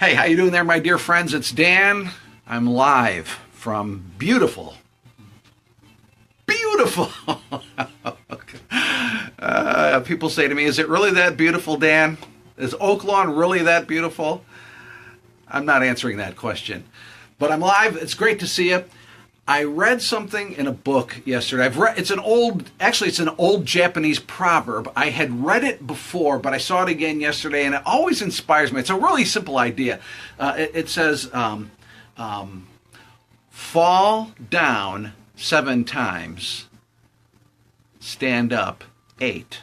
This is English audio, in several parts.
Hey, how you doing there, my dear friends? It's Dan. I'm live from beautiful people say to me, is it really that beautiful, Dan? Is Oak Lawn really that beautiful? I'm not answering that question. But I'm live. It's great to see you. I read something in a book yesterday. It's an old Japanese proverb. I had read it before, but I saw it again yesterday, and it always inspires me. It's a really simple idea. It says, fall down 7 times, stand up 8.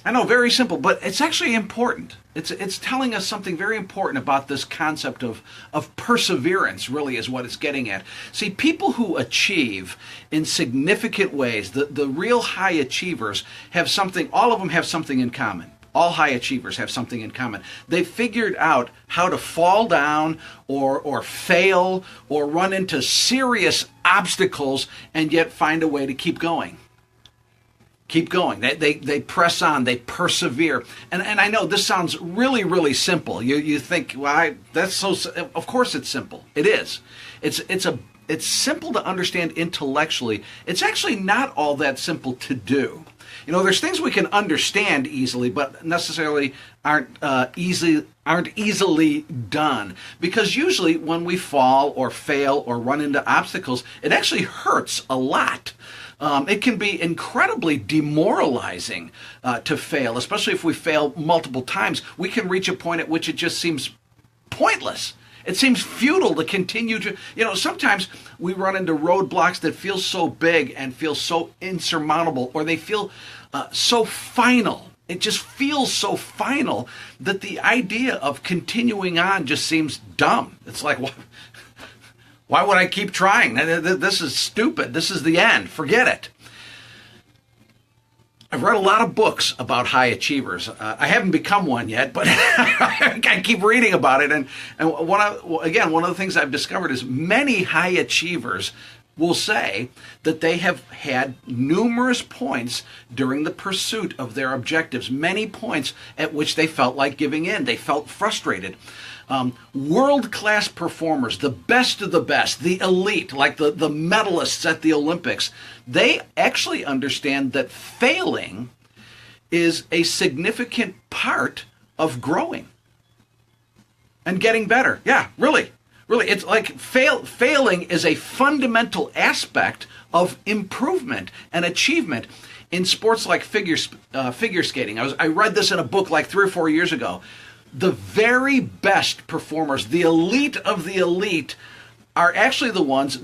I know, very simple, but it's actually important. It's telling us something very important about this concept of perseverance, really, is what it's getting at. See, people who achieve in significant ways, the real high achievers have something, all of them have something in common. All high achievers have something in common. They've figured out how to fall down or fail or run into serious obstacles and yet find a way to keep going. Keep going. They press on. They persevere. And I know this sounds really, really simple. You think, well, that's so. Of course, it's simple. It is. It's simple to understand intellectually. It's actually not all that simple to do. You know, there's things we can understand easily, but necessarily aren't easily done. Because usually when we fall or fail or run into obstacles, it actually hurts a lot. It can be incredibly demoralizing to fail, especially if we fail multiple times. We can reach a point at which it just seems pointless. It seems futile to continue to, sometimes we run into roadblocks that feel so big and feel so insurmountable, or they feel so final. It just feels so final that the idea of continuing on just seems dumb. It's like, why would I keep trying? This is stupid. This is the end. Forget it. I've read a lot of books about high achievers. I haven't become one yet, but I keep reading about it. And one of the things I've discovered is many high achievers will say that they have had numerous points during the pursuit of their objectives, many points at which they felt like giving in. They felt frustrated. World-class performers, the best of the best, the elite, like the medalists at the Olympics, they actually understand that failing is a significant part of growing and getting better. Yeah, really. It's like failing is a fundamental aspect of improvement and achievement in sports like figure skating. I read this in a book like 3 or 4 years ago. The very best performers, the elite of the elite, are actually the ones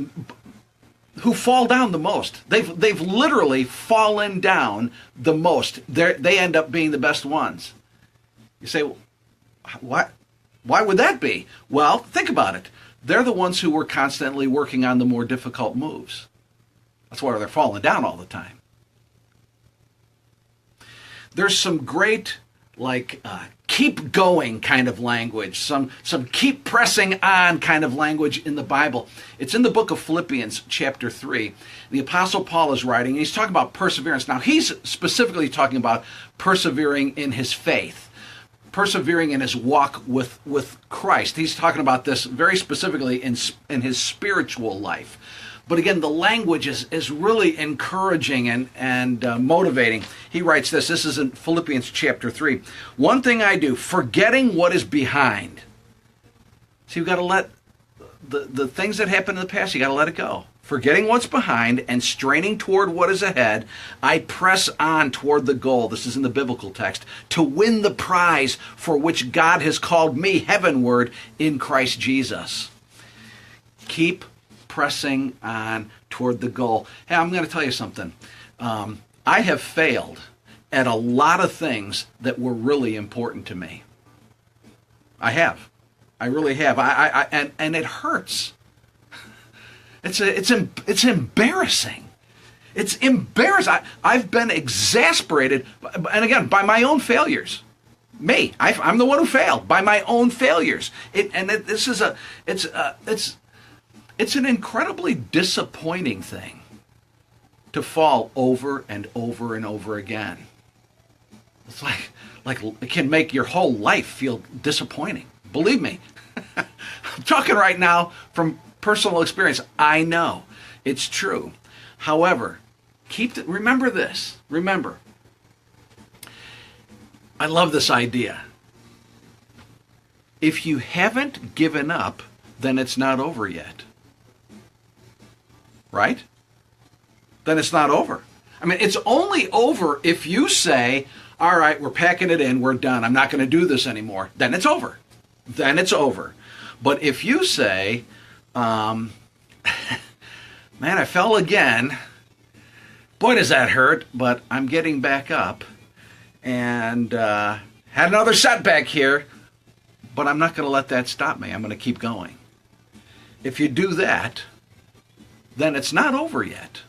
who fall down the most. They've literally fallen down the most. They end up being the best ones. You say, what? Why would that be? Well, think about it. They're the ones who were constantly working on the more difficult moves. That's why they're falling down all the time. There's some great, keep going kind of language, some keep pressing on kind of language in the Bible. It's in the book of Philippians, chapter 3. The Apostle Paul is writing, and he's talking about perseverance. Now, he's specifically talking about persevering in his faith, persevering in his walk with Christ. He's talking about this very specifically in his spiritual life. But again, the language is really encouraging and motivating. He writes this. This is in Philippians chapter 3. One thing I do, forgetting what is behind. So you've got to let the things that happened in the past, you got to let it go. Forgetting what's behind and straining toward what is ahead, I press on toward the goal. This is in the biblical text. To win the prize for which God has called me heavenward in Christ Jesus. Keep pressing on toward the goal. Hey, I'm going to tell you something. I have failed at a lot of things that were really important to me. I have. I really have. And it hurts. It's embarrassing. It's embarrassing. I've been exasperated, and again, by my own failures. I'm the one who failed by my own failures. It's an incredibly disappointing thing to fall over and over and over again. It's like like it can make your whole life feel disappointing. Believe me. I'm talking right now from personal experience. I know it's true. However, remember this. Remember, I love this idea. If you haven't given up, then it's not over yet. Right? Then it's not over. I mean, it's only over if you say, all right, we're packing it in, we're done, I'm not going to do this anymore. Then it's over. Then it's over. But if you say, man, I fell again, boy, does that hurt, but I'm getting back up, and had another setback here, but I'm not going to let that stop me. I'm going to keep going. If you do that, then it's not over yet.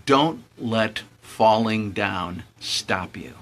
Don't let falling down stop you.